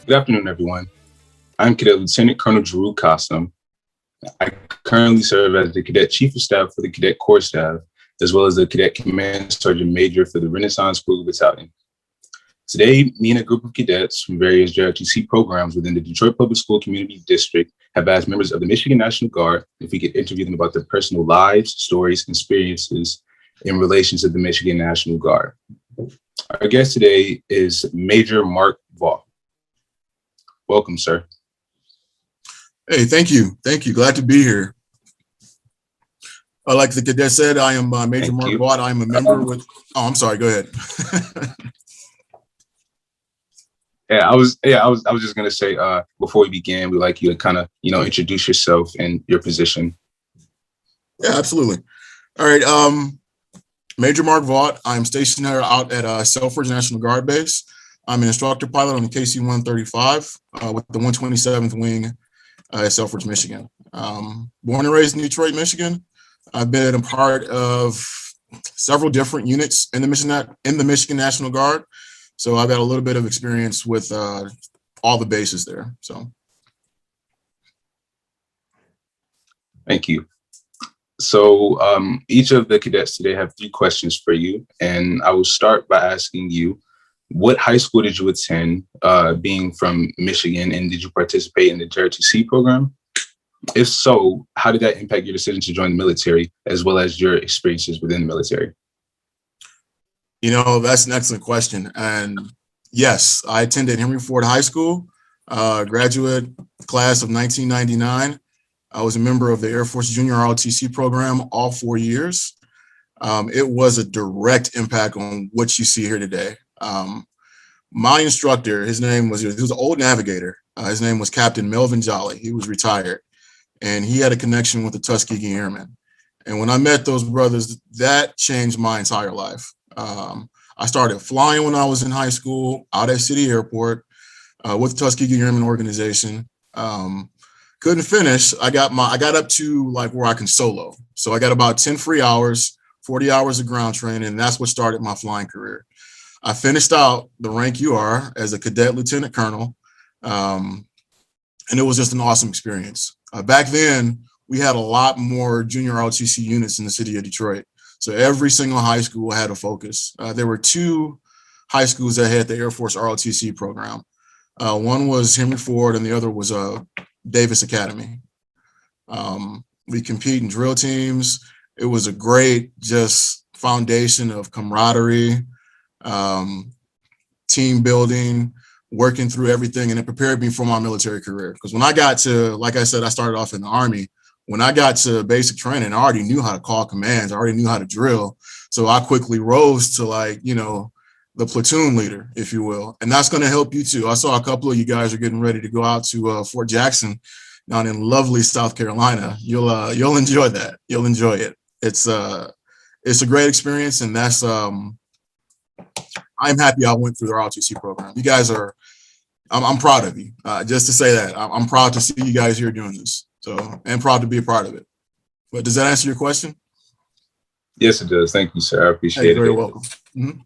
Good afternoon, everyone. I'm Cadet Lieutenant Colonel Tulishatanacio. I currently serve as the Cadet Chief of Staff for the Cadet Corps Staff, as well as the Cadet Command Sergeant Major for the Renaissance School Battalion. Today, me and a group of cadets from various JROTC programs within the Detroit Public School Community District have asked members of the Michigan National Guard if we could interview them about their personal lives, stories, and experiences in relation to the Michigan National Guard. Our guest today is Major Mark Vaught. Welcome, sir. Hey, thank you. Thank you. Glad to be here. Like the cadet said, I am Major Mark Vaught. I'm a member with, oh, I'm sorry, go ahead. I was just gonna say, before we begin, we'd like you to kind of, introduce yourself and your position. Yeah, absolutely. All right. Major Mark Vaught. I'm stationed out at Selfridge National Guard Base. I'm an instructor pilot on the KC-135 with the 127th Wing at Selfridge, Michigan. Born and raised in Detroit, Michigan. I've been a part of several different units in the Michigan National Guard. So I've got a little bit of experience with all the bases there. So, thank you. So each of the cadets today have 3 questions for you, and I will start by asking you, what high school did you attend, being from Michigan, and did you participate in the JROTC program? If so, how did that impact your decision to join the military, as well as your experiences within the military? That's an excellent question. And yes, I attended Henry Ford High School, graduate class of 1999. I was a member of the Air Force Junior ROTC program all 4 years. It was a direct impact on what you see here today. My instructor, he was an old navigator. His name was Captain Melvin Jolly. He was retired, and he had a connection with the Tuskegee Airmen. And when I met those brothers, that changed my entire life. I started flying when I was in high school out at City Airport with the Tuskegee Airmen organization. Couldn't finish. I got up to like where I can solo. So I got about 10 free hours, 40 hours of ground training, and that's what started my flying career. I finished out the rank you are as a cadet lieutenant colonel, and it was just an awesome experience. Back then, we had a lot more junior ROTC units in the city of Detroit. So every single high school had a focus. There were 2 high schools that had the Air Force ROTC program. One was Henry Ford, and the other was Davis Academy. We compete in drill teams. It was a great just foundation of camaraderie, team building, working through everything, and it prepared me for my military career. Because when I got to, like I said, I started off in the Army. When I got to basic training, I already knew how to call commands. I already knew how to drill. So I quickly rose to the platoon leader, if you will. And that's going to help you too. I saw a couple of you guys are getting ready to go out to Fort Jackson down in lovely South Carolina. You'll enjoy that. You'll enjoy it. It's a great experience. And that's, I'm happy I went through the ROTC program. You guys I'm proud of you. Just to say that I'm proud to see you guys here doing this. So, and proud to be a part of it. But does that answer your question? Yes, it does. Thank you, sir. I appreciate it. You're very welcome. Mm-hmm.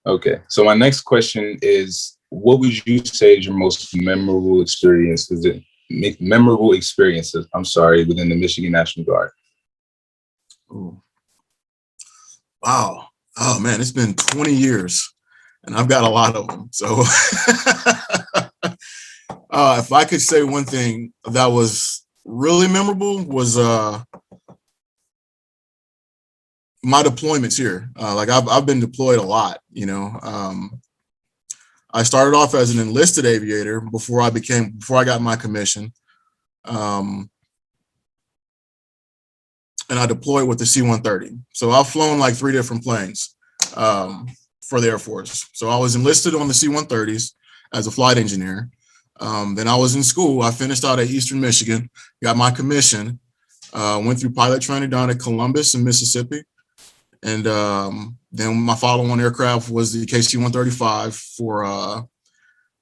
Okay. So my next question is, what would you say is your most memorable experiences within the Michigan National Guard? Ooh. Wow. Oh, man, it's been 20 years, and I've got a lot of them. So if I could say one thing that was really memorable was my deployments here. I've been deployed a lot, I started off as an enlisted aviator before I got my commission. And I deployed with the C-130. So I've flown like 3 different planes for the Air Force. So I was enlisted on the C-130s as a flight engineer. Then I was in school. I finished out at Eastern Michigan, got my commission, went through pilot training down at Columbus in Mississippi. And then my follow-on aircraft was the KC-135 for out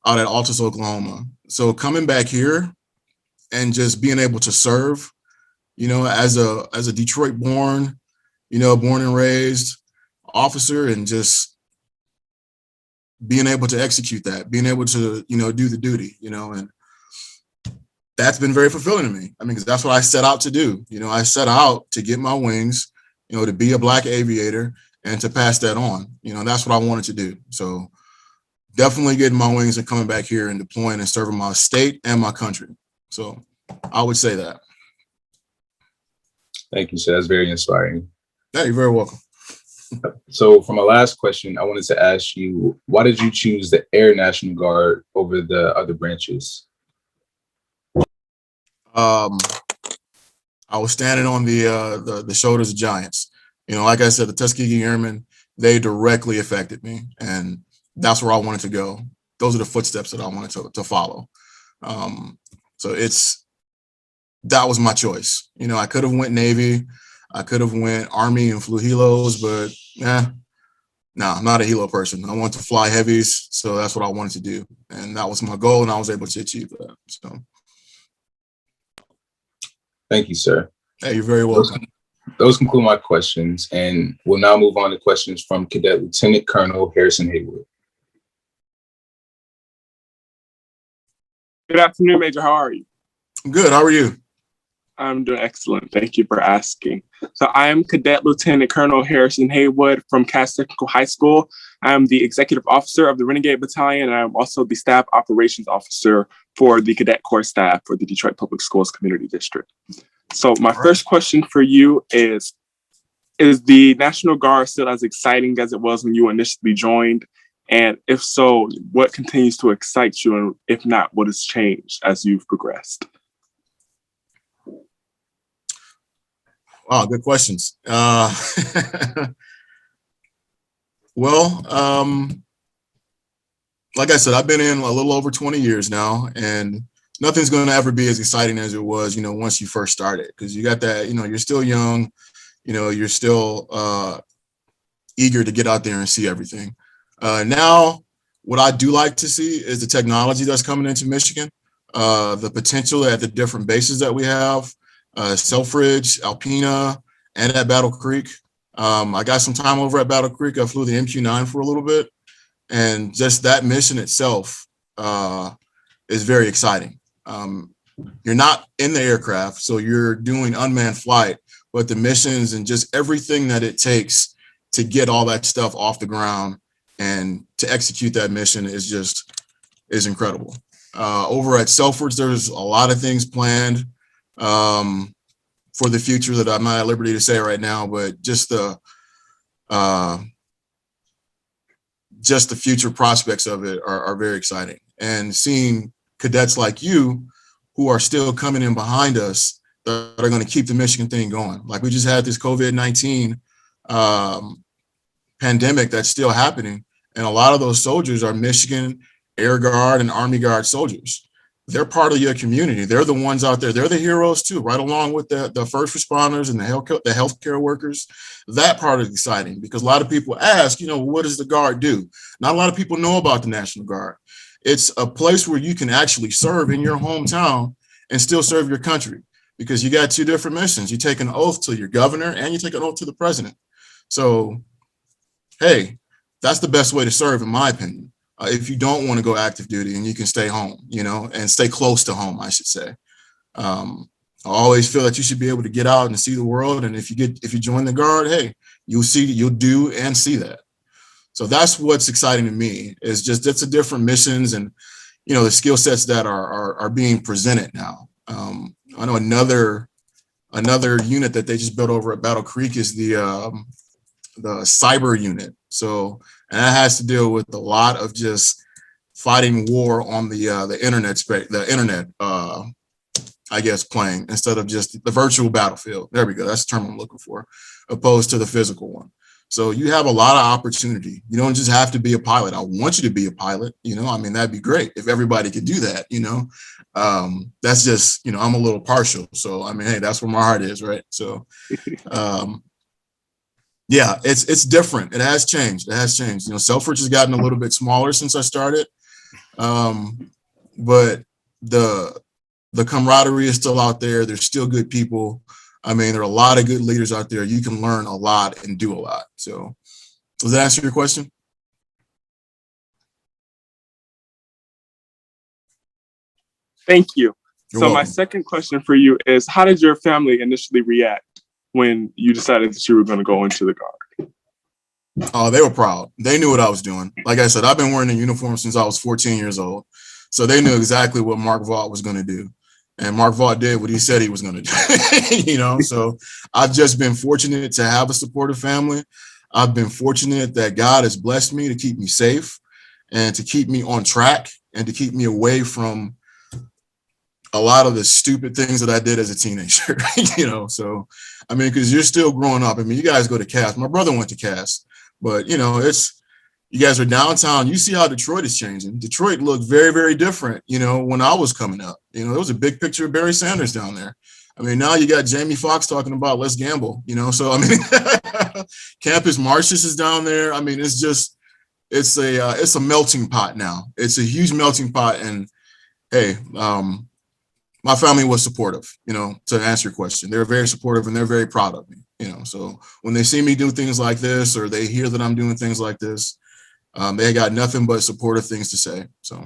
at Altus, Oklahoma. So coming back here and just being able to serve, as a Detroit born, born and raised officer, and just being able to execute that, being able to, do the duty, and that's been very fulfilling to me. I mean, because that's what I set out to do. I set out to get my wings, to be a Black aviator and to pass that on. That's what I wanted to do. So definitely getting my wings and coming back here and deploying and serving my state and my country. So I would say that. Thank you, sir. That's very inspiring. Yeah, you're very welcome. So for my last question, I wanted to ask you, why did you choose the Air National Guard over the other branches? I was standing on the shoulders of giants. Like I said, the Tuskegee Airmen, they directly affected me, and that's where I wanted to go. Those are the footsteps that I wanted to follow. So that was my choice. I could have went Navy, I could have went Army and flew helos, but no, I'm not a helo person. I want to fly heavies, so that's what I wanted to do, and that was my goal, and I was able to achieve that. So. Thank you, sir. Hey, you're very welcome. Those conclude my questions, and we'll now move on to questions from Cadet Lieutenant Colonel Harrison Haywood. Good afternoon, Major. How are you? Good. How are you? I'm doing excellent. Thank you for asking. So I am Cadet Lieutenant Colonel Harrison Haywood from Cass Technical High School. I am the Executive Officer of the Renegade Battalion, and I'm also the Staff Operations Officer for the Cadet Corps staff for the Detroit Public Schools Community District. So my first question for you is the National Guard still as exciting as it was when you initially joined? And if so, what continues to excite you? And if not, what has changed as you've progressed? Wow, good questions. Like I said, I've been in a little over 20 years now, and nothing's going to ever be as exciting as it was, once you first started, because you got that, you're still young, you're still eager to get out there and see everything. Now, what I do like to see is the technology that's coming into Michigan, the potential at the different bases that we have, Selfridge, Alpena, and at Battle Creek. I got some time over at Battle Creek. I flew the MQ-9 for a little bit, and just that mission itself is very exciting. You're not in the aircraft, so you're doing unmanned flight, but the missions and just everything that it takes to get all that stuff off the ground and to execute that mission is incredible. Over at Selfridge, there's a lot of things planned for the future that I'm not at liberty to say right now, but just the future prospects of it are very exciting. And seeing cadets like you who are still coming in behind us that are going to keep the Michigan thing going. Like, we just had this COVID-19 pandemic that's still happening, and a lot of those soldiers are Michigan Air Guard and Army Guard soldiers. They're part of your community. They're the ones out there. They're the heroes too, right along with the first responders and the healthcare workers. That part is exciting because a lot of people ask, what does the Guard do? Not a lot of people know about the National Guard. It's a place where you can actually serve in your hometown and still serve your country, because you got two different missions. You take an oath to your governor and you take an oath to the president. So, hey, that's the best way to serve, in my opinion. If you don't want to go active duty and you can stay home, and stay close to home, I should say. I always feel that you should be able to get out and see the world. And if you join the Guard, hey, you'll do and see that. So that's what's exciting to me, is just it's a different missions and, the skill sets that are being presented now. I know another unit that they just built over at Battle Creek is the cyber unit. So, and that has to deal with a lot of just fighting war on the internet, I guess, playing, instead of just the virtual battlefield. There we go. That's the term I'm looking for, opposed to the physical one. So you have a lot of opportunity. You don't just have to be a pilot. I want you to be a pilot. That'd be great if everybody could do that. That's just, I'm a little partial. So, hey, that's where my heart is, right? So, yeah, it's different. It has changed. Selfridge has gotten a little bit smaller since I started, but the camaraderie is still out there. There's still good people. There are a lot of good leaders out there. You can learn a lot and do a lot. So, does that answer your question? Thank you. You're So my welcome. second question for you is, how did your family initially react when you decided that you were going to go into the Guard? Oh, they were proud. They knew what I was doing. Like I said, I've been wearing a uniform since I was 14 years old. So they knew exactly what Mark Vaught was going to do. And Mark Vaught did what he said he was going to do. So I've just been fortunate to have a supportive family. I've been fortunate that God has blessed me to keep me safe and to keep me on track and to keep me away from a lot of the stupid things that I did as a teenager, So, I mean, because you're still growing up. I mean, you guys go to CAST. My brother went to CAST, but, you guys are downtown. You see how Detroit is changing. Detroit looked very, very different, when I was coming up. There was a big picture of Barry Sanders down there. I mean, now you got Jamie Foxx talking about let's gamble, So, I mean, Campus Martius is down there. I mean, it's a melting pot now. It's a huge melting pot. And hey, my family was supportive, to answer your question. They're very supportive and they're very proud of me, So when they see me do things like this, or they hear that I'm doing things like this, they got nothing but supportive things to say. So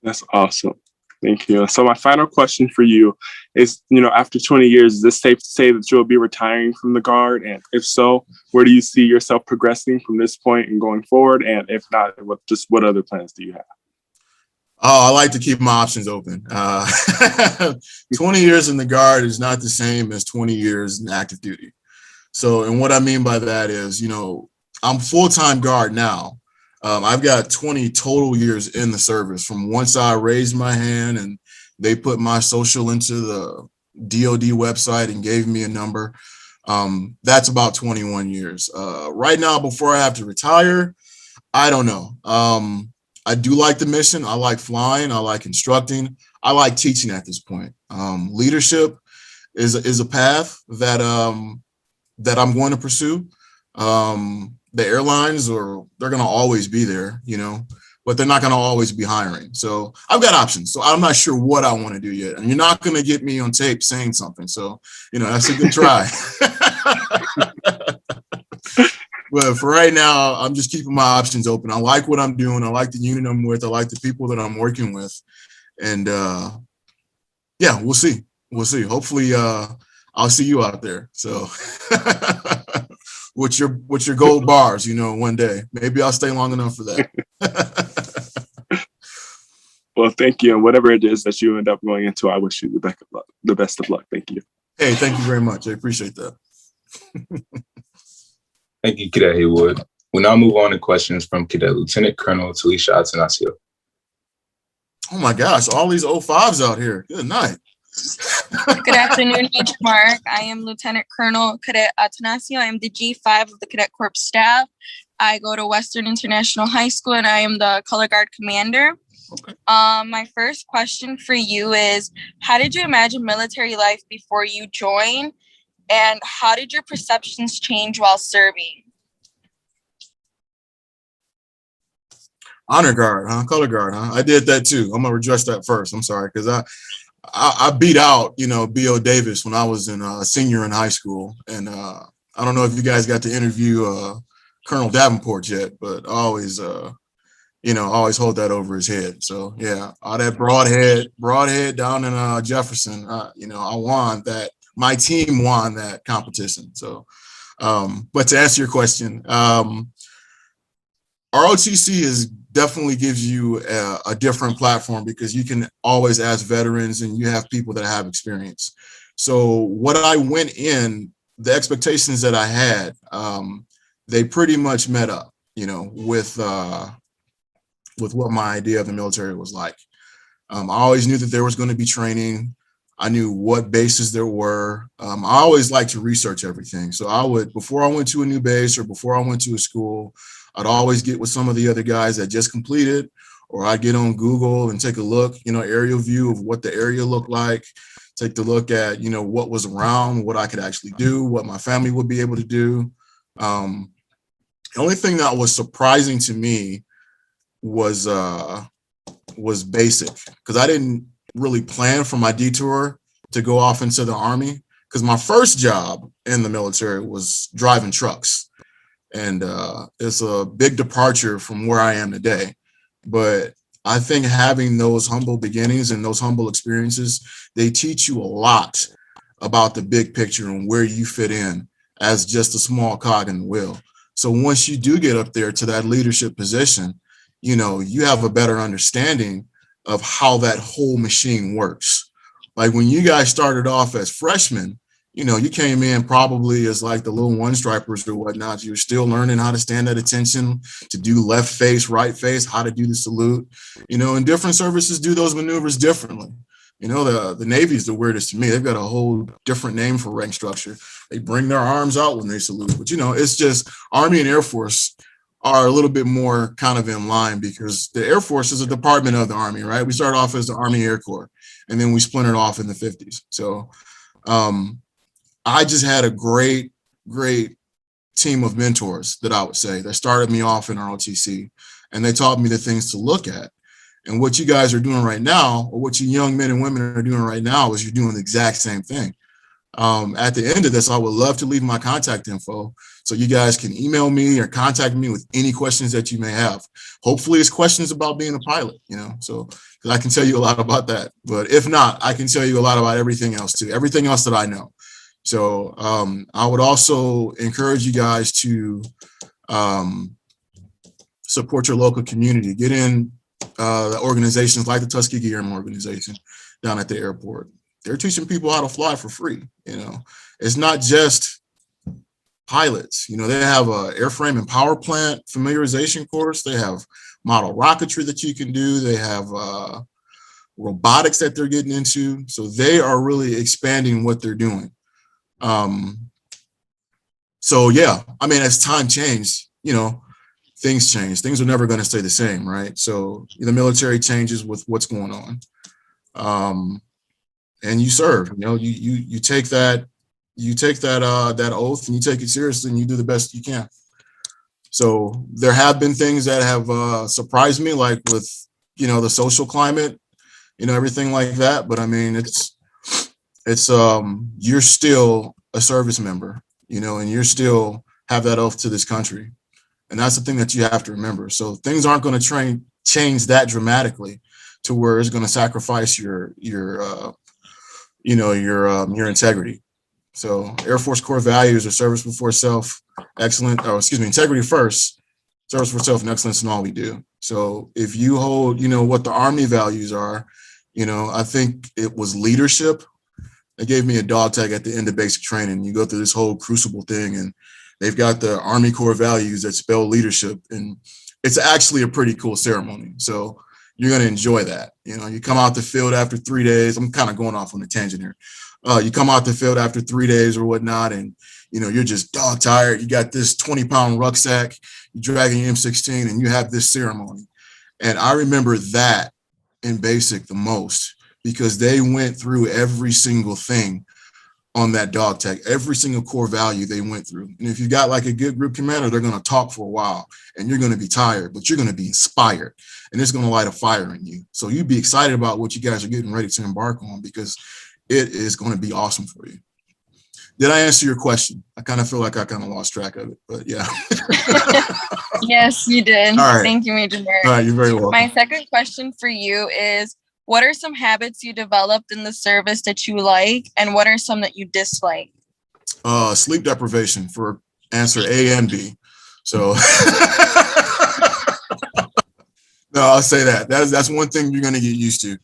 that's awesome. Thank you. So my final question for you is, after 20 years, is this safe to say that you'll be retiring from the Guard? And if so, where do you see yourself progressing from this point and going forward? And if not, what other plans do you have? Oh, I like to keep my options open. 20 years in the Guard is not the same as 20 years in active duty. So, and what I mean by that is, I'm full-time Guard now. I've got 20 total years in the service from once I raised my hand and they put my social into the DOD website and gave me a number. That's about 21 years. Right now, before I have to retire, I don't know. I do like the mission. I like flying. I like instructing. I like teaching at this point. Leadership is a path that I'm going to pursue. The airlines, they're going to always be there, but they're not going to always be hiring. So I've got options. So I'm not sure what I want to do yet. And you're not going to get me on tape saying something. So, that's a good try. But for right now, I'm just keeping my options open. I like what I'm doing. I like the unit I'm with. I like the people that I'm working with. And yeah, we'll see. We'll see. Hopefully I'll see you out there. So with your gold bars, one day. Maybe I'll stay long enough for that. Well, thank you. And whatever it is that you end up going into, I wish you the best of luck. Thank you. Hey, thank you very much. I appreciate that. Thank you, Cadet Haywood. We'll now move on to questions from Cadet Lieutenant Colonel Tulishatanacio. Oh my gosh, all these 05s out here. Good night. Good afternoon, H. Mark. I am Lieutenant Colonel Cadet Tulishatanacio. I am the G5 of the Cadet Corps staff. I go to Western International High School and I am the Color Guard Commander. Okay. My first question for you is, how did you imagine military life before you joined? And how did your perceptions change while serving? Honor guard, huh? Color guard, huh? I did that too. I'm gonna address that first. I'm sorry, because I beat out, B.O. Davis when I was a senior in high school, and I don't know if you guys got to interview Colonel Davenport yet, but I always, always hold that over his head. So yeah, all that broadhead down in Jefferson, I won that. My team won that competition. So, but to answer your question, ROTC definitely gives you a different platform because you can always ask veterans and you have people that have experience. So what I went in, the expectations that I had, they pretty much met up, with what my idea of the military was like. I always knew that there was going to be training. I knew what bases there were. I always like to research everything. So before I went to a new base or before I went to a school, I'd always get with some of the other guys that just completed, or I'd get on Google and take a look, aerial view of what the area looked like, take the look at, what was around, what I could actually do, what my family would be able to do. The only thing that was surprising to me was basic, because I didn't really plan for my detour to go off into the Army, because my first job in the military was driving trucks, and it's a big departure from where I am today. But I think having those humble beginnings and those humble experiences, they teach you a lot about the big picture and where you fit in as just a small cog in the wheel. So once you do get up there to that leadership position, you know, you have a better understanding of how that whole machine works. Like when you guys started off as freshmen, you know, you came in probably as like the little one stripers or whatnot. You were still learning how to stand at attention, to do left face, right face, how to do the salute, you know, and different services do those maneuvers differently. You know, the Navy is the weirdest to me. They've got a whole different name for rank structure. They bring their arms out when they salute, but you know, it's just Army and Air Force are a little bit more kind of in line because the Air Force is a department of the Army, right? We started off as the Army Air Corps, and then we splintered off in the 50s. So I just had a great team of mentors that I would say that started me off in ROTC, and they taught me the things to look at. And what you guys are doing right now, or what you young men and women are doing right now, is you're doing the exact same thing. At the end of this, I would love to leave my contact info so you guys can email me or contact me with any questions that you may have. Hopefully it's questions about being a pilot, you know, so because I can tell you a lot about that. But if not, I can tell you a lot about everything else too, everything else that I know. So I would also encourage you guys to support your local community. Get in organizations like the Tuskegee Airmen organization down at the airport. They're teaching people how to fly for free. You know, it's not just pilots. You know, they have a airframe and power plant familiarization course. They have model rocketry that you can do. They have robotics that they're getting into. So they are really expanding what they're doing. So yeah, I mean, as time changed, you know, things change. Things are never going to stay the same, right? So the military changes with what's going on. And you serve, you know, you take that oath and you take it seriously and you do the best you can. So there have been things that have surprised me, like with, you know, the social climate, you know, everything like that. But I mean, it's you're still a service member, you know, and you're still have that oath to this country. And that's the thing that you have to remember. So things aren't going to change that dramatically to where it's going to sacrifice your integrity. So Air Force core values are service before self, integrity first, service for self, and excellence in all we do. So if you hold, you know, what the Army values are, you know, I think it was leadership. They gave me a dog tag at the end of basic training. You go through this whole crucible thing, and they've got the Army core values that spell leadership, and it's actually a pretty cool ceremony. So you're going to enjoy that. You know, you come out the field after 3 days. I'm kind of going off on a tangent here. You come out the field after 3 days or whatnot, and, you know, you're just dog tired. You got this 20-pound rucksack, you're dragging your M16, and you have this ceremony. And I remember that in basic the most, because they went through every single thing on that dog tag, every single core value they went through. And if you got like a good group commander, they're going to talk for a while, and you're going to be tired, but you're going to be inspired, and it's going to light a fire in you. So you be excited about what you guys are getting ready to embark on, because it is going to be awesome for you. Did I answer your question? I kind of feel like I kind of lost track of it, but yeah. Yes, you did. All right. Thank you, Major Mark. All right, you're very welcome. My second question for you is, what are some habits you developed in the service that you like, and what are some that you dislike? Sleep deprivation for answer A and B. So no, I'll say that. That's one thing you're going to get used to.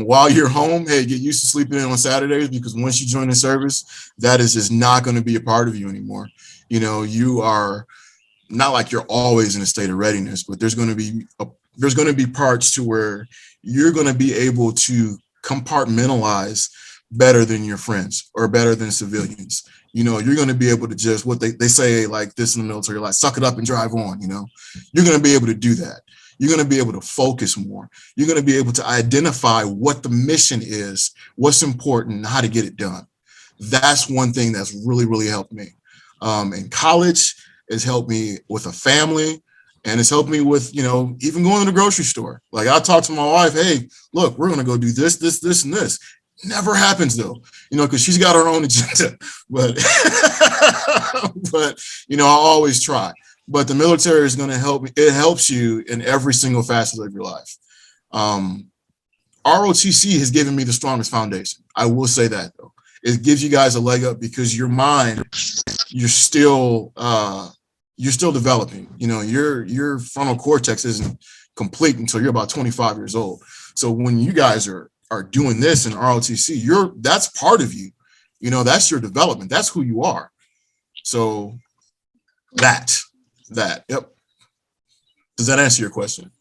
While you're home, hey, get used to sleeping in on Saturdays, because once you join the service, that is just not going to be a part of you anymore. You know, you are not like you're always in a state of readiness, but there's going to be parts to where you're going to be able to compartmentalize better than your friends or better than civilians. You know, you're going to be able to just, what they say like this in the military, like suck it up and drive on, you know, you're going to be able to do that. You're going to be able to focus more. You're going to be able to identify what the mission is, what's important, and how to get it done. That's one thing that's really, really helped me. In college, it's helped me with a family, and it's helped me with, you know, even going to the grocery store. Like I talk to my wife, hey, look, we're going to go do this, this, this, and this. Never happens though, you know, because she's got her own agenda, but, you know, I always try. But the military is going to help me. It helps you in every single facet of your life. ROTC has given me the strongest foundation. I will say that, though. It gives you guys a leg up because your mind, you're still developing. You know, your frontal cortex isn't complete until you're about 25 years old. So when you guys are doing this in ROTC, that's part of you. You know, that's your development. That's who you are. So that, yep. Does that answer your question?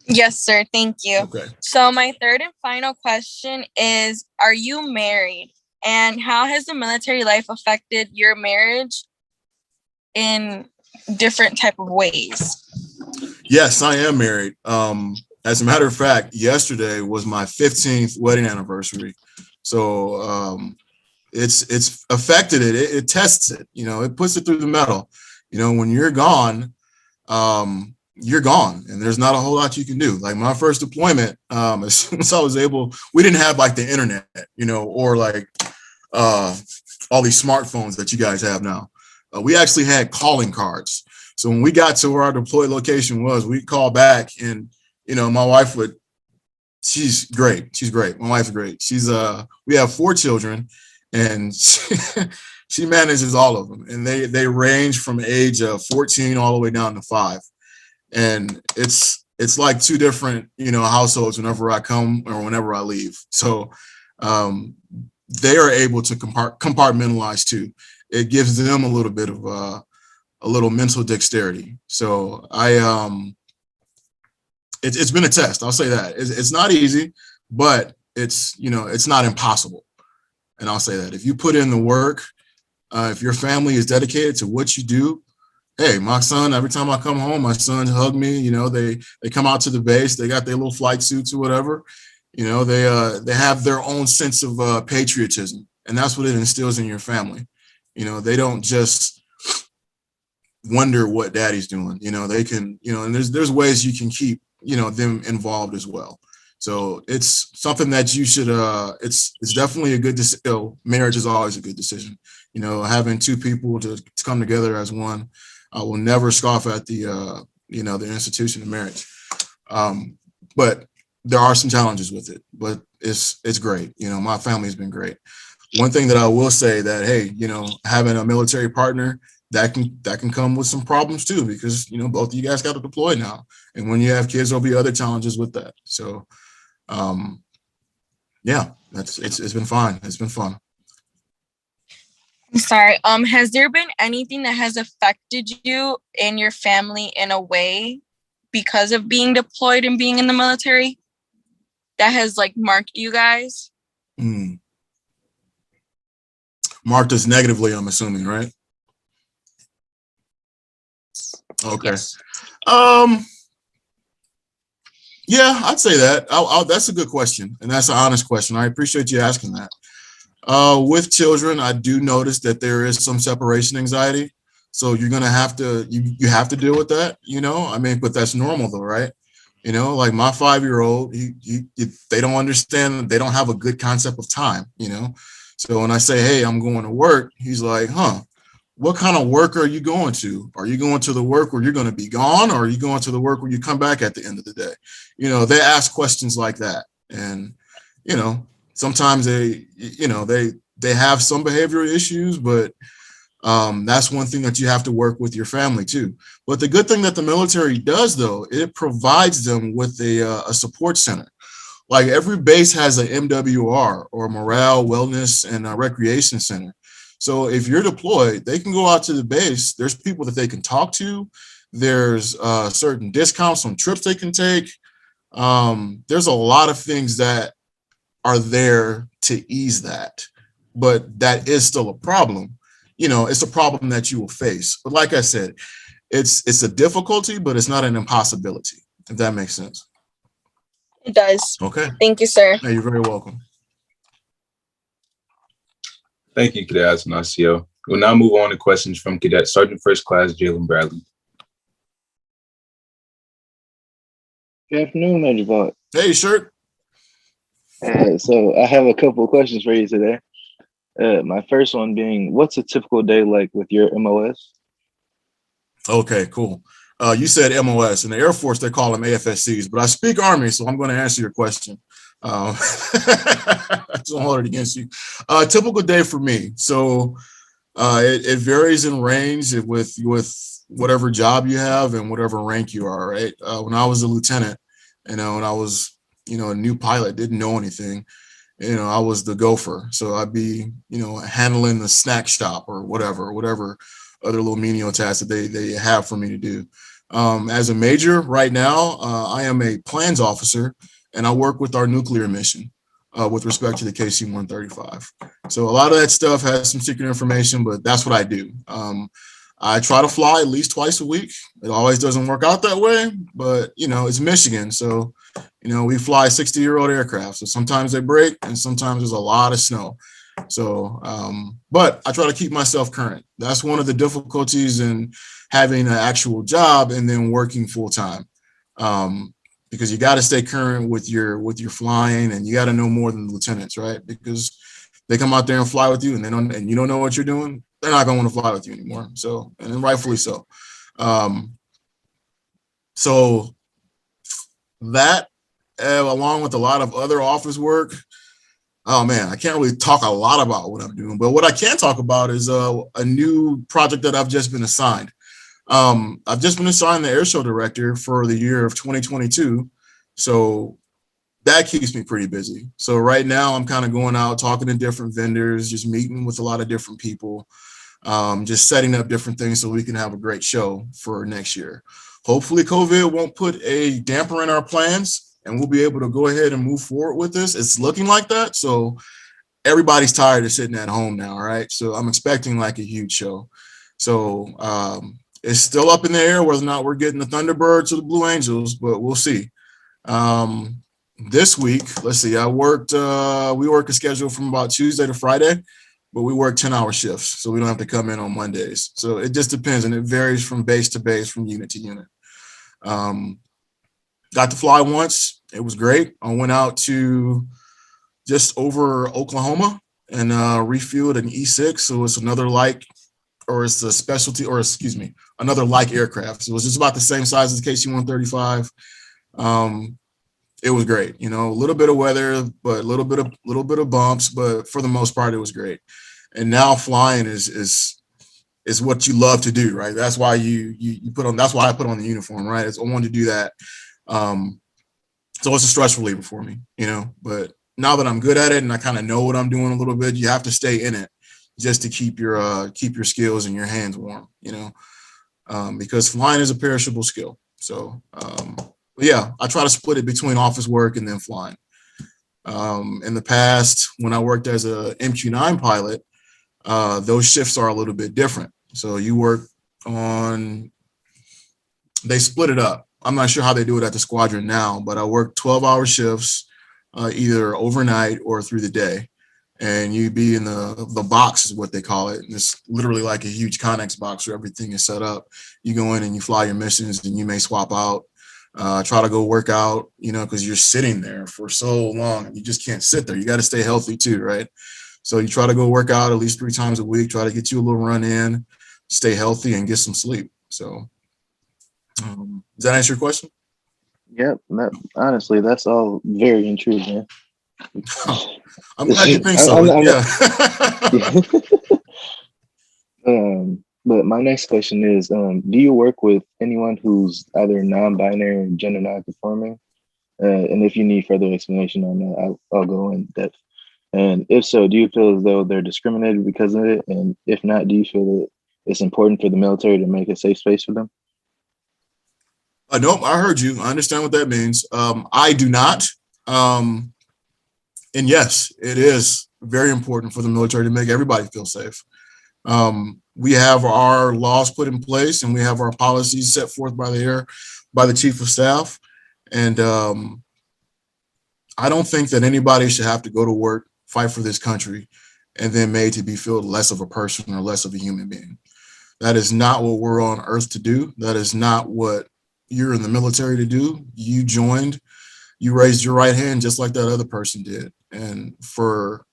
Yes, sir. Thank you. Okay. So my third and final question is, are you married? And how has the military life affected your marriage in different type of ways? Yes, I am married. As a matter of fact, yesterday was my 15th wedding anniversary. So it's affected it. It tests it, you know, it puts it through the metal. You know, when you're gone, you're gone and there's not a whole lot you can do. Like my first deployment, as soon as I was able, we didn't have like the internet, you know, or like all these smartphones that you guys have now. We actually had calling cards. So when we got to where our deployed location was, we'd call back and, you know, my wife she's great. She's great. My wife's great. We have 4 children and she manages all of them. And they range from age of 14 all the way down to 5. And it's like 2 different, you know, households whenever I come or whenever I leave. So they are able to compartmentalize too. It gives them a little bit of a little mental dexterity. So it's been a test. I'll say that it's not easy, but it's, you know, it's not impossible. And I'll say that if you put in the work, if your family is dedicated to what you do, hey, my son, every time I come home, my sons hug me, you know, they come out to the base, they got their little flight suits or whatever, you know, they have their own sense of patriotism, and that's what it instills in your family. You know, they don't just wonder what daddy's doing, you know, they can, you know, and there's ways you can keep, you know, them involved as well. So it's something that you should, it's definitely a good decision. You know, marriage is always a good decision. You know, having 2 people to come together as one. I will never scoff at the, you know, the institution of marriage. But there are some challenges with it, but it's great. You know, my family's been great. One thing that I will say that, hey, you know, having a military partner, that can come with some problems too, because, you know, both of you guys got to deploy now. And when you have kids, there'll be other challenges with that. So, yeah, it's been fine. It's been fun. I'm sorry. Has there been anything that has affected you and your family in a way because of being deployed and being in the military that has like marked you guys? Marked us negatively, I'm assuming, right? Okay. Yes. Yeah, I'd say that. That's a good question, and that's an honest question. I appreciate you asking that. With children, I do notice that there is some separation anxiety. So you're gonna have to you have to deal with that, you know. I mean, but that's normal though, right? You know, like my 5-year-old, they don't understand. They don't have a good concept of time, you know. So when I say, hey, I'm going to work, he's like, huh, what kind of work are you going to? Are you going to the work where you're going to be gone, or are you going to the work where you come back at the end of the day? You know, they ask questions like that. And, you know, sometimes they have some behavioral issues, but that's one thing that you have to work with your family too. But the good thing that the military does, though, it provides them with a support center. Like every base has an MWR, or morale, wellness, and recreation center. So if you're deployed, they can go out to the base. There's people that they can talk to. There's certain discounts on trips they can take. There's a lot of things that are there to ease that, but that is still a problem. You know, it's a problem that you will face. But like I said, it's a difficulty, but it's not an impossibility, if that makes sense. It does. Okay. Thank you, sir. Hey, you're very welcome. Thank you, Cadet Tulishatanacio. We'll now move on to questions from Cadet Sergeant First Class Jaylen Bradley. Good afternoon, Major Vaught. Hey, Shirt. So I have a couple of questions for you today. My first one being, what's a typical day like with your MOS? Okay, cool. You said MOS. In the Air Force, they call them AFSCs, but I speak Army, so I'm going to answer your question. Don't hold it against you. Typical day for me. So it varies in range with whatever job you have and whatever rank you are, right? When I was a lieutenant, when I was, a new pilot, didn't know anything, I was the gopher. So I'd be, handling the snack shop or whatever other little menial tasks that they have for me to do. As a major right now, I am a plans officer and I work with our nuclear mission with respect to the KC-135. So a lot of that stuff has some secret information, but that's what I do. I try to fly at least twice a week. It always doesn't work out that way, but it's Michigan. So, we fly 60-year-old aircraft. So sometimes they break and sometimes there's a lot of snow. So, but I try to keep myself current. That's one of the difficulties in having an actual job and then working full time. Because you got to stay current with your flying, and you got to know more than the lieutenants, right? Because they come out there and fly with you, and you don't know what you're doing, they're not going to want to fly with you anymore. So, and rightfully so. So that, along with a lot of other office work, oh man, I can't really talk a lot about what I'm doing, but what I can talk about is a new project that I've just been assigned. I've just been assigned the air show director for the year of 2022. So that keeps me pretty busy. So right now I'm kind of going out, talking to different vendors, just meeting with a lot of different people, just setting up different things so we can have a great show for next year. Hopefully COVID won't put a damper in our plans and we'll be able to go ahead and move forward with this. It's looking like that. So everybody's tired of sitting at home now, right? So I'm expecting like a huge show. So it's still up in the air whether or not we're getting the Thunderbirds or the Blue Angels, but we'll see. This week, let's see, we work a schedule from about Tuesday to Friday, but we work 10-hour shifts, so we don't have to come in on Mondays. So it just depends, and it varies from base to base, from unit to unit. Got to fly once. It was great. I went out to just over Oklahoma and refueled an E6. So it's another another like aircraft. So it was just about the same size as the KC-135. It was great. A little bit of weather, but a little bit of bumps, but for the most part, it was great. And now flying is what you love to do, right? That's why that's why I put on the uniform, right? I wanted to do that. So it's a stress reliever for me, but now that I'm good at it and I kind of know what I'm doing a little bit, you have to stay in it just to keep your skills and your hands warm, because flying is a perishable skill. So, yeah, I try to split it between office work and then flying. In the past, when I worked as a MQ-9 pilot, those shifts are a little bit different. So you work they split it up. I'm not sure how they do it at the squadron now, but I work 12-hour shifts, either overnight or through the day. And you'd be in the box is what they call it. And it's literally like a huge Connex box where everything is set up. You go in and you fly your missions, and you may swap out, try to go work out, because you're sitting there for so long and you just can't sit there. You got to stay healthy too, right? So you try to go work out at least 3 times a week, try to get you a little run in, stay healthy, and get some sleep. So does that answer your question? Yep. Honestly, that's all very intriguing. I'm glad you think so. Yeah. But my next question is, do you work with anyone who's either non-binary or gender non-conforming? And if you need further explanation on that, I'll go in depth. And if so, do you feel as though they're discriminated because of it? And if not, do you feel that it's important for the military to make a safe space for them? Nope, I heard you. I understand what that means. I do not. And yes, it is very important for the military to make everybody feel safe. We have our laws put in place, and we have our policies set forth by the chief of staff. And I don't think that anybody should have to go to work, fight for this country, and then made to be feel less of a person or less of a human being. That is not what we're on earth to do. That is not what you're in the military to do. You joined, you raised your right hand just like that other person did. And for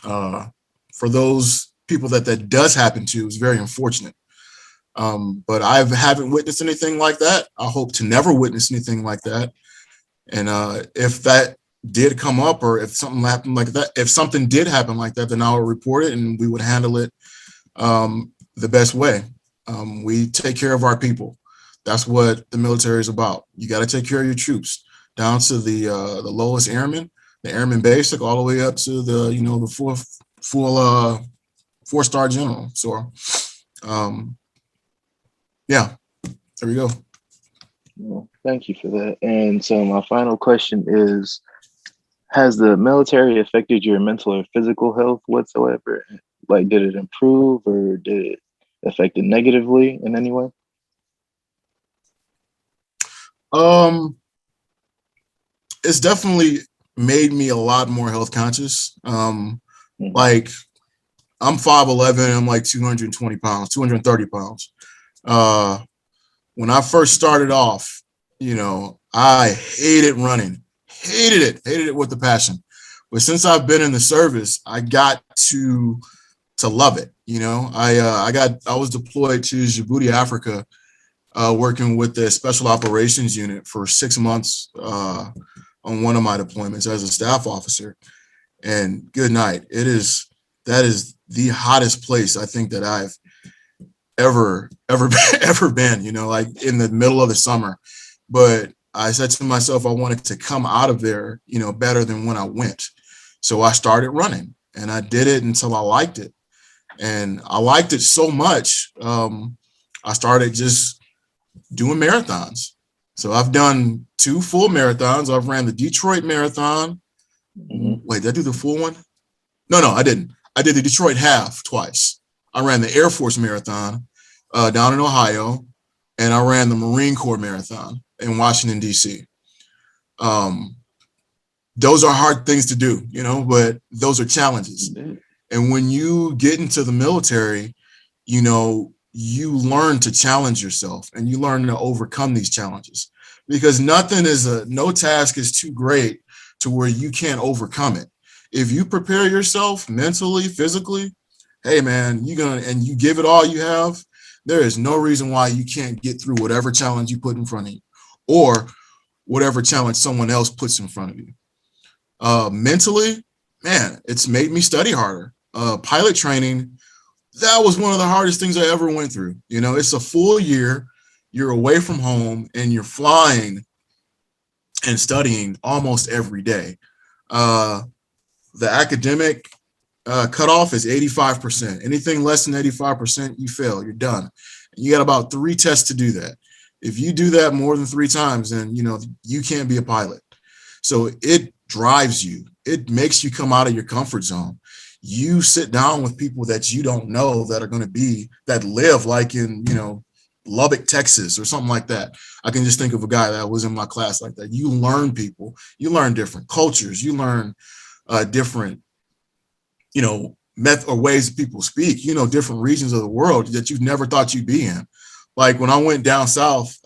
those people that does happen to, is very unfortunate. But I haven't witnessed anything like that. I hope to never witness anything like that. And if that did come up, or if something happened like that, if something did happen like that, then I would report it and we would handle it the best way. We take care of our people. That's what the military is about. You got to take care of your troops, down to the lowest airman, the airman basic, all the way up to the the full 4-star general. So yeah, there we go. Well, thank you for that. And so my final question is, has the military affected your mental or physical health whatsoever? Like, did it improve or did it affect it negatively in any way? It's definitely made me a lot more health conscious. Like, I'm 5'11", I'm like 220 pounds, 230 pounds. When I first started off, I hated running, hated it with a passion. But since I've been in the service, I got to love it. I was deployed to Djibouti, Africa, working with the Special Operations Unit for 6 months on one of my deployments as a staff officer. And good night. That is the hottest place I think that I've ever been, like in the middle of the summer. But I said to myself, I wanted to come out of there, better than when I went. So I started running, and I did it until I liked it. And I liked it so much, I started just doing marathons. So I've done 2 full marathons. I've ran the Detroit Marathon. Wait, did I do the full one? No, I didn't. I did the Detroit half twice. I ran the Air Force Marathon down in Ohio, and I ran the Marine Corps Marathon in Washington, D.C. Those are hard things to do, but those are challenges. And when you get into the military, you learn to challenge yourself and you learn to overcome these challenges, because no task is too great to where you can't overcome it. If you prepare yourself mentally, physically, hey man, and you give it all you have, there is no reason why you can't get through whatever challenge you put in front of you or whatever challenge someone else puts in front of you. Mentally, man, it's made me study harder. Pilot training, that was one of the hardest things I ever went through. It's a full year, you're away from home, and you're flying and studying almost every day. The academic cutoff is 85%. Anything less than 85%, you fail, you're done. You got about 3 tests to do that. If you do that more than 3 times, then, you can't be a pilot. So it drives you. It makes you come out of your comfort zone. You sit down with people that you don't know that live like in, Lubbock, Texas or something like that. I can just think of a guy that was in my class like that. You learn people, you learn different cultures, you learn different, method or ways that people speak, different regions of the world that you've never thought you'd be in. Like when I went down south,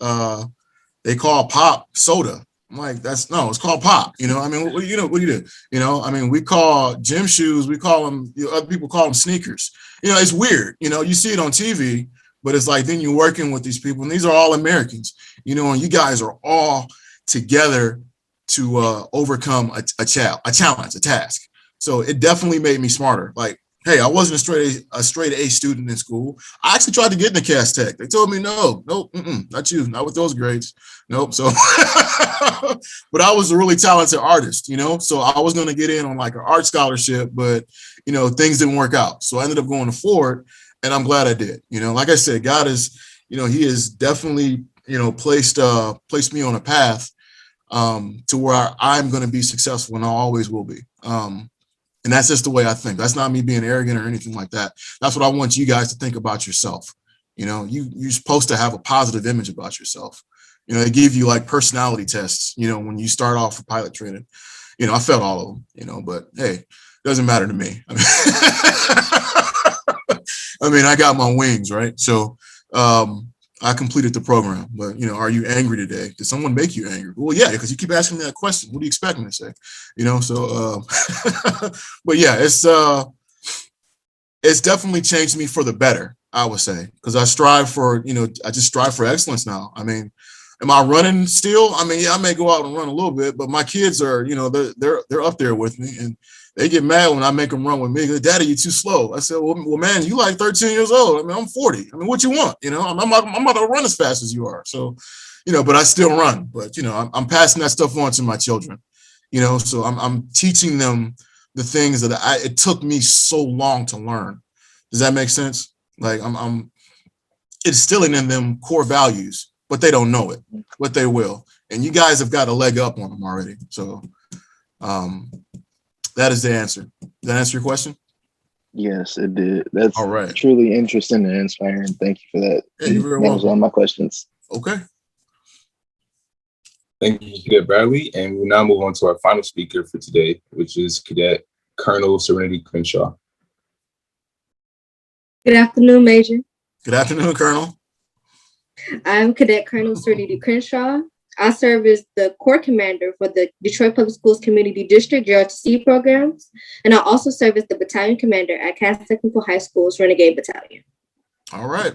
they call pop soda. I'm like, it's called pop. What do you do? We call gym shoes, we call them, other people call them sneakers. It's weird. You see it on TV, but it's like, then you're working with these people, and these are all Americans, and you guys are all together to overcome a challenge, a task. So it definitely made me smarter. Like, hey, I wasn't a straight A student in school. I actually tried to get into Cass Tech. They told me, nope, not you, not with those grades. Nope. So, but I was a really talented artist, so I was going to get in on like an art scholarship, but, things didn't work out. So I ended up going to Ford, and I'm glad I did. Like I said, God is, he has definitely, placed me on a path to where I'm going to be successful, and I always will be. And that's just the way I think. That's not me being arrogant or anything like that. That's what I want you guys to think about yourself. You're supposed to have a positive image about yourself. They give you like personality tests, when you start off with pilot training. I failed all of them, but hey, it doesn't matter to me. I got my wings, right? So I completed the program, but are you angry today? Did someone make you angry? Well, yeah, because you keep asking me that question. What do you expect me to say? So, but yeah, it's definitely changed me for the better. I would say, because I strive for, I just strive for excellence now. I mean, am I running still? I mean, yeah, I may go out and run a little bit, but my kids are, they're up there with me, and they get mad when I make them run with me. Daddy, you're too slow. I said, well, man, you like 13 years old. I mean, I'm 40. I mean, what you want? I'm not gonna run as fast as you are. So, but I still run. But I'm passing that stuff on to my children. So I'm teaching them the things that it took me so long to learn. Does that make sense? Like I'm instilling in them core values, but they don't know it, but they will. And you guys have got a leg up on them already. So that is the answer. Did that answer your question? Yes, it did. That's all right. Truly interesting and inspiring. Thank you for that. Hey, you're very welcome. That was all my questions. Okay. Thank you, Cadet Bradley. And we'll now move on to our final speaker for today, which is Cadet Colonel Serenity Crenshaw. Good afternoon, Major. Good afternoon, Colonel. I'm Cadet Colonel Serenity Crenshaw. I serve as the Corps Commander for the Detroit Public Schools Community District JROTC programs, and I also serve as the Battalion Commander at Cass Technical High School's Renegade Battalion. All right.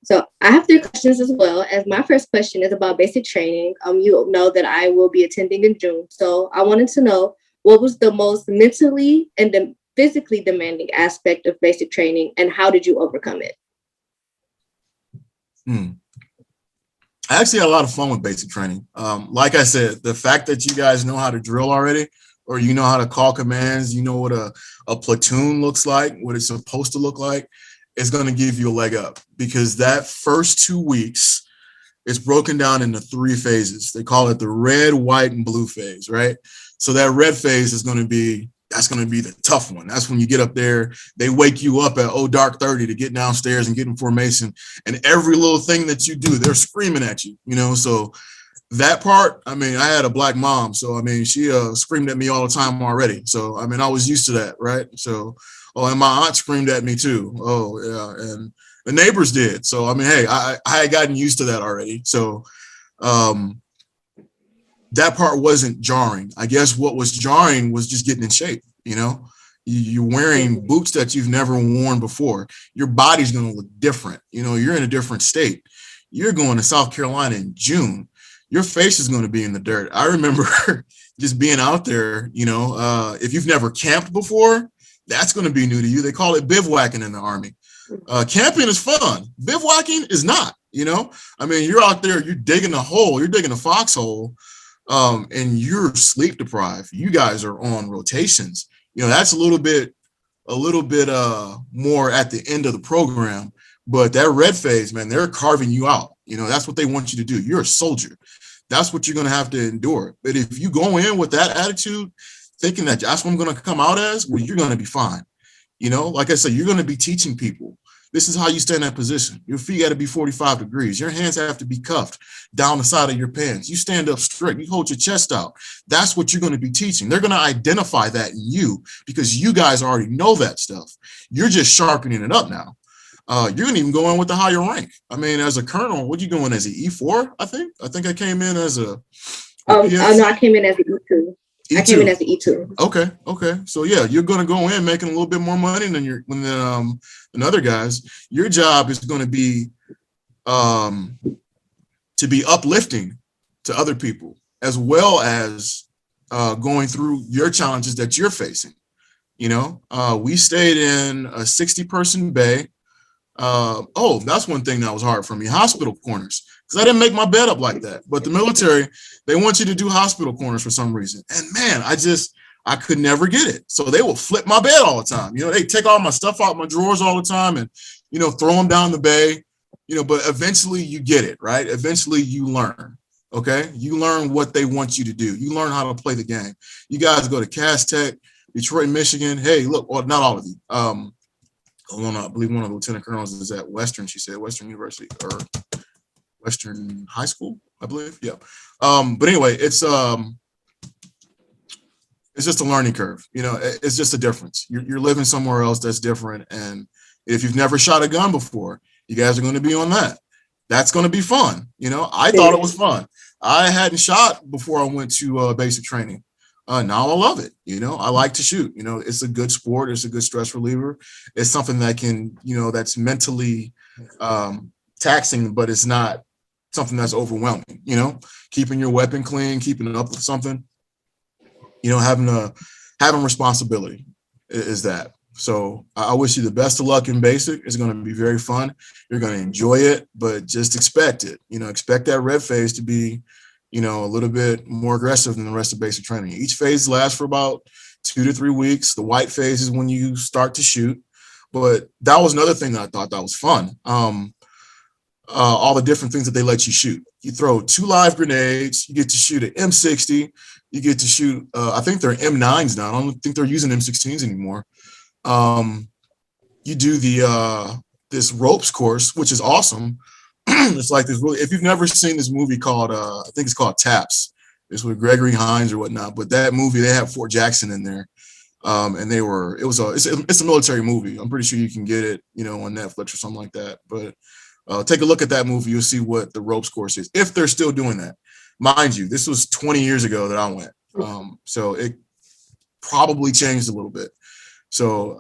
So I have 3 questions as well. As my first question is about basic training. You know that I will be attending in June. So I wanted to know, what was the most mentally and physically demanding aspect of basic training, and how did you overcome it? I actually had a lot of fun with basic training. Like I said, the fact that you guys know how to drill already, or you know how to call commands, you know what a platoon looks like, what it's supposed to look like, is going to give you a leg up, because that first 2 weeks is broken down into 3 phases. They call it the red, white, and blue phase, right? So that red phase is going to be the tough one. That's when you get up there, they wake you up at dark 30 to get downstairs and get in formation. And every little thing that you do, they're screaming at you, so that part, I mean, I had a black mom. So, I mean, she screamed at me all the time already. So, I mean, I was used to that, right? So, and my aunt screamed at me too. Oh, yeah. And the neighbors did. So, I mean, hey, I had gotten used to that already. So, that part wasn't jarring. I guess what was jarring was just getting in shape. You're wearing boots that you've never worn before. Your body's going to look different. You're in a different state. You're going to South Carolina in June. Your face is going to be in the dirt. I remember just being out there, if you've never camped before, that's going to be new to you. They call it bivouacking in the Army. Camping is fun. Bivouacking is not, I mean, you're out there, you're digging a hole, you're digging a foxhole. And you're sleep deprived. You guys are on rotations. That's a little bit more at the end of the program. But that red phase, man, they're carving you out. That's what they want you to do. You're a soldier. That's what you're going to have to endure. But if you go in with that attitude, thinking that that's what I'm going to come out as, well, you're going to be fine. Like I said, you're going to be teaching people. This is how you stay in that position. Your feet got to be 45 degrees. Your hands have to be cuffed down the side of your pants. You stand up straight. You hold your chest out. That's what you're going to be teaching. They're going to identify that in you, because you guys already know that stuff. You're just sharpening it up now. You're going to even go in with the higher rank. I mean, as a colonel, what are you going as an E4? I think I came in as a. No, I came in as an E2. I came in as an E2. Okay. So yeah, you're going to go in making a little bit more money than other guys. Your job is going to be uplifting to other people, as well as going through your challenges that you're facing. We stayed in a 60-person bay. That's one thing that was hard for me. Hospital corners, because I didn't make my bed up like that. But the military, they want you to do hospital corners for some reason. And man, I could never get it. So they will flip my bed all the time. They take all my stuff out my drawers all the time and, throw them down the bay, but eventually you get it, right? Eventually you learn. Okay. You learn what they want you to do. You learn how to play the game. You guys go to Cass Tech, Detroit, Michigan. Hey, look, well, not all of you. I believe one of the lieutenant colonels is at Western, she said, Western University or Western High School, I believe. Yeah. But anyway, it's just a learning curve. It's just a difference. You're living somewhere else that's different. And if you've never shot a gun before, you guys are going to be on that. That's going to be fun. I thought it was fun. I hadn't shot before I went to basic training. Now I love it. I like to shoot. It's a good sport. It's a good stress reliever. It's something that can, that's mentally taxing, but it's not something that's overwhelming. Keeping your weapon clean, keeping it up with something, having responsibility is that. So I wish you the best of luck in basic. It's going to be very fun. You're going to enjoy it, but just expect it. Expect that red phase to be, a little bit more aggressive than the rest of basic training. Each phase lasts for about 2 to 3 weeks. The white phase is when you start to shoot. But that was another thing that I thought that was fun. All the different things that they let you shoot. You throw 2 live grenades. You get to shoot an M60. You get to shoot, I think they're M9s now. I don't think they're using M16s anymore. You do this ropes course, which is awesome. It's like this really, if you've never seen this movie called, I think it's called Taps. It's with Gregory Hines or whatnot. But that movie, they have Fort Jackson in there. And it's a military movie. I'm pretty sure you can get it, on Netflix or something like that. But take a look at that movie. You'll see what the ropes course is, if they're still doing that. Mind you, this was 20 years ago that I went. So it probably changed a little bit. So,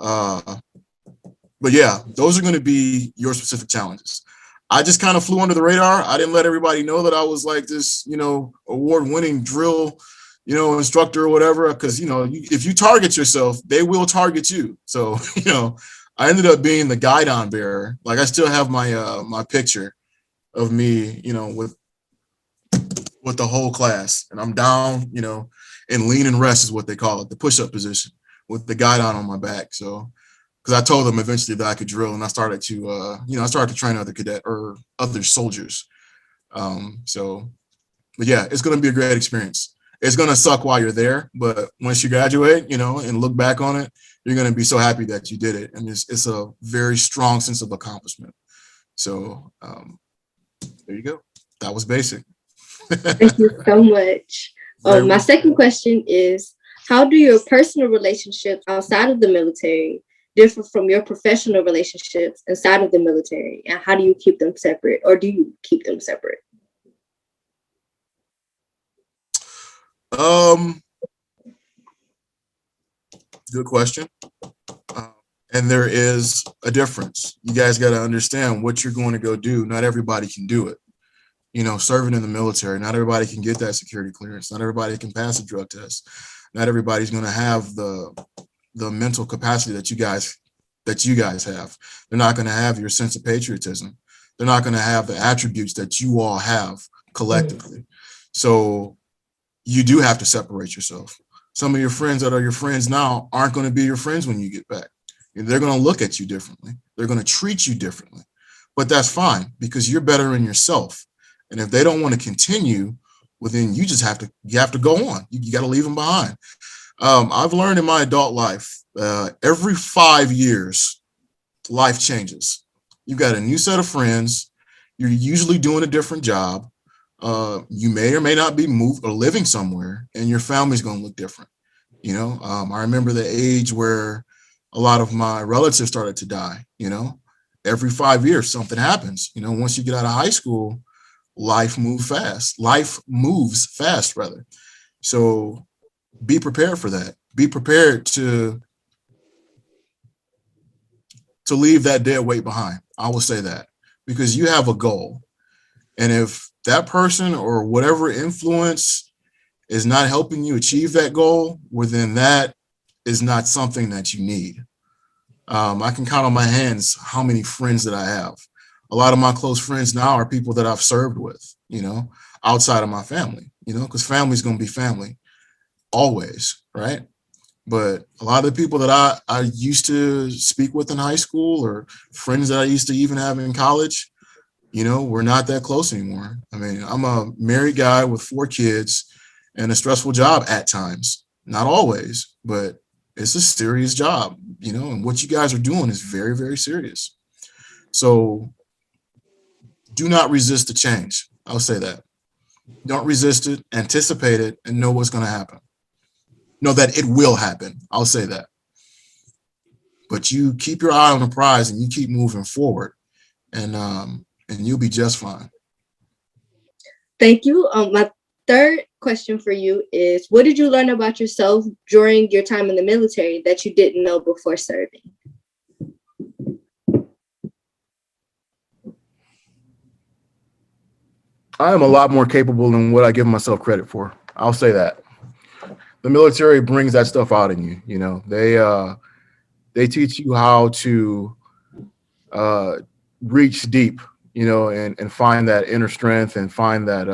but yeah, those are going to be your specific challenges. I just kind of flew under the radar. I didn't let everybody know that I was like this, award-winning drill, instructor or whatever. Because, if you target yourself, they will target you. So, I ended up being the guidon bearer. Like I still have my my picture of me, with the whole class, and I'm down, in lean and rest is what they call it, the push-up position, with the guidon on my back. So, because I told them eventually that I could drill, and I started to train other cadet or other soldiers. But yeah, it's going to be a great experience. It's going to suck while you're there, but once you graduate, and look back on it, you're going to be so happy that you did it. And it's a very strong sense of accomplishment. So there you go. That was basic. Thank you so much. My second question is, how do your personal relationships outside of the military differ from your professional relationships inside of the military? And how do you keep them separate, or do you keep them separate? Good question. And there is a difference. You guys got to understand what you're going to go do. Not everybody can do it. Serving in the military, not everybody can get that security clearance. Not everybody can pass a drug test. Not everybody's going to have the mental capacity that you guys have. They're not going to have your sense of patriotism. They're not going to have the attributes that you all have collectively. So you do have to separate yourself. Some of your friends that are your friends now aren't going to be your friends when you get back. They're going to look at you differently. They're going to treat you differently. But that's fine, because you're better in yourself. And if they don't want to continue, well, then you have to go on. You got to leave them behind. I've learned in my adult life, every 5 years, life changes. You've got a new set of friends. You're usually doing a different job. You may or may not be moved or living somewhere, and your family's going to look different. I remember the age where a lot of my relatives started to die. Every 5 years, something happens. Once you get out of high school, life moves fast, rather. So be prepared for that. Be prepared to leave that dead weight behind. I will say that, because you have a goal. And if that person or whatever influence is not helping you achieve that goal, well, then that is not something that you need. I can count on my hands how many friends that I have. A lot of my close friends now are people that I've served with, outside of my family, because family's going to be family always, right? But a lot of the people that I used to speak with in high school, or friends that I used to even have in college, we're not that close anymore. I mean, I'm a married guy with 4 kids and a stressful job at times. Not always, but it's a serious job, and what you guys are doing is very, very serious. So do not resist the change. I'll say that. Don't resist it, anticipate it, and know what's going to happen. Know that it will happen. I'll say that. But you keep your eye on the prize and you keep moving forward, and you'll be just fine. Thank you. My third question for you is, what did you learn about yourself during your time in the military that you didn't know before serving? I am a lot more capable than what I give myself credit for. I'll say that. The military brings that stuff out in you. You know, they teach you how to reach deep, you know, and find that inner strength and find that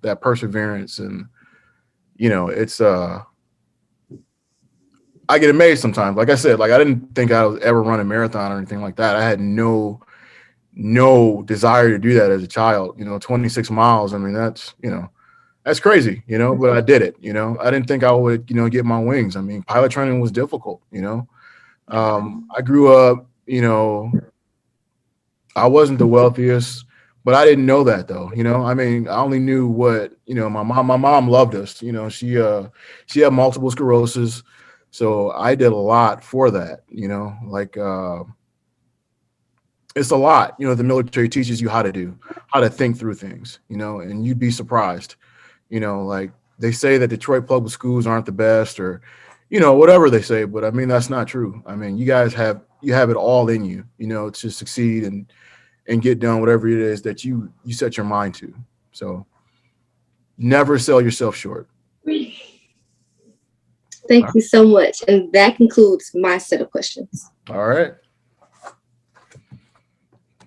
that perseverance. And you know, it's I get amazed sometimes. Like I said, like I didn't think I would ever run a marathon or anything like that. I had no desire to do that as a child. You know, 26 miles. I mean, that's, you know, that's crazy, you know, but I did it. You know, I didn't think I would, you know, get my wings. I mean, pilot training was difficult, you know. I grew up, you know, I wasn't the wealthiest, but I didn't know that though. You know, I mean, I only knew what, you know, my mom loved us. You know, she had multiple sclerosis. So I did a lot for that, you know, like it's a lot, you know, the military teaches you how to think through things, you know, and you'd be surprised, you know, like they say that Detroit public schools aren't the best or, you know, whatever they say, but I mean, that's not true. I mean, you guys have it all in you, you know, to succeed and get done whatever it is that you set your mind to. So never sell yourself short. Thank you so much. And that concludes my set of questions. All right.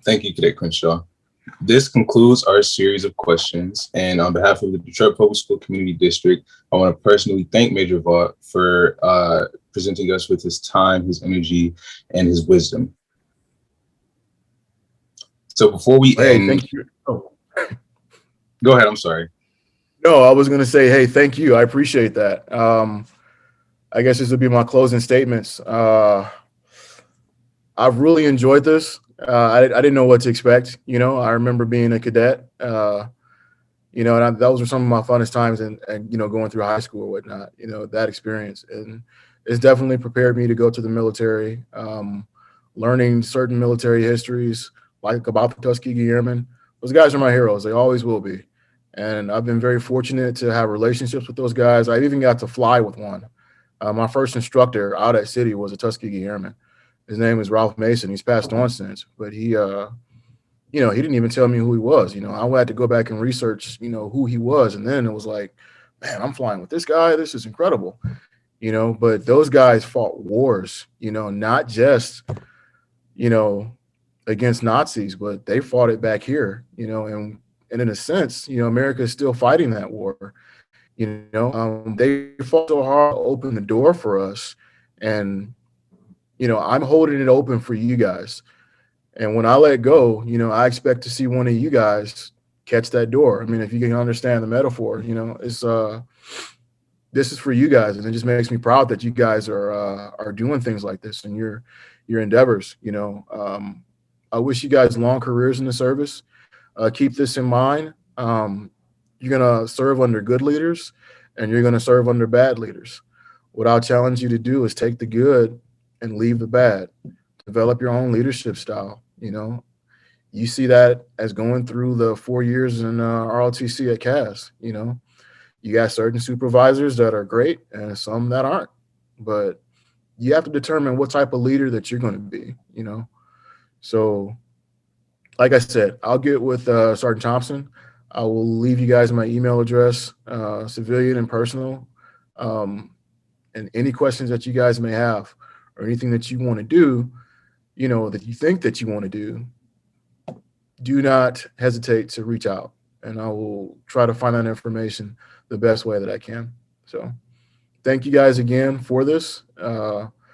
Thank you, Cadet Crenshaw. This concludes our series of questions. And on behalf of the Detroit Public School Community District, I want to personally thank Major Vaught for presenting us with his time, his energy, and his wisdom. So before we end, thank you. Oh. Go ahead, I'm sorry. No, I was going to say, hey, thank you. I appreciate that. I guess this would be my closing statements. I've really enjoyed this. I didn't know what to expect. You know, I remember being a cadet, you know, and those were some of my funnest times and, you know, going through high school or whatnot, you know, that experience. And it's definitely prepared me to go to the military, learning certain military histories, like about the Tuskegee Airmen. Those guys are my heroes. They always will be. And I've been very fortunate to have relationships with those guys. I even got to fly with one. My first instructor out at City was a Tuskegee Airman. His name is Ralph Mason. He's passed on since, but he, you know, he didn't even tell me who he was. You know, I had to go back and research, you know, who he was. And then it was like, man, I'm flying with this guy. This is incredible, you know, but those guys fought wars, you know, not just, you know, against Nazis, but they fought it back here, you know, and in a sense, you know, America is still fighting that war. You know, they fought so hard to open the door for us. And, you know, I'm holding it open for you guys. And when I let go, you know, I expect to see one of you guys catch that door. I mean, if you can understand the metaphor, you know, it's this is for you guys. And it just makes me proud that you guys are doing things like this and your endeavors, you know. I wish you guys long careers in the service. Keep this in mind. You're going to serve under good leaders and you're going to serve under bad leaders. What I'll challenge you to do is take the good and leave the bad. Develop your own leadership style. You know, you see that as going through the 4 years in ROTC at CAS. You know, you got certain supervisors that are great and some that aren't. But you have to determine what type of leader that you're going to be, you know. So, like I said, I'll get with Sergeant Thompson. I will leave you guys my email address, civilian and personal. And any questions that you guys may have or anything that you want to do, you know, that you think that you want to do not hesitate to reach out. And I will try to find that information the best way that I can. So thank you guys again for this.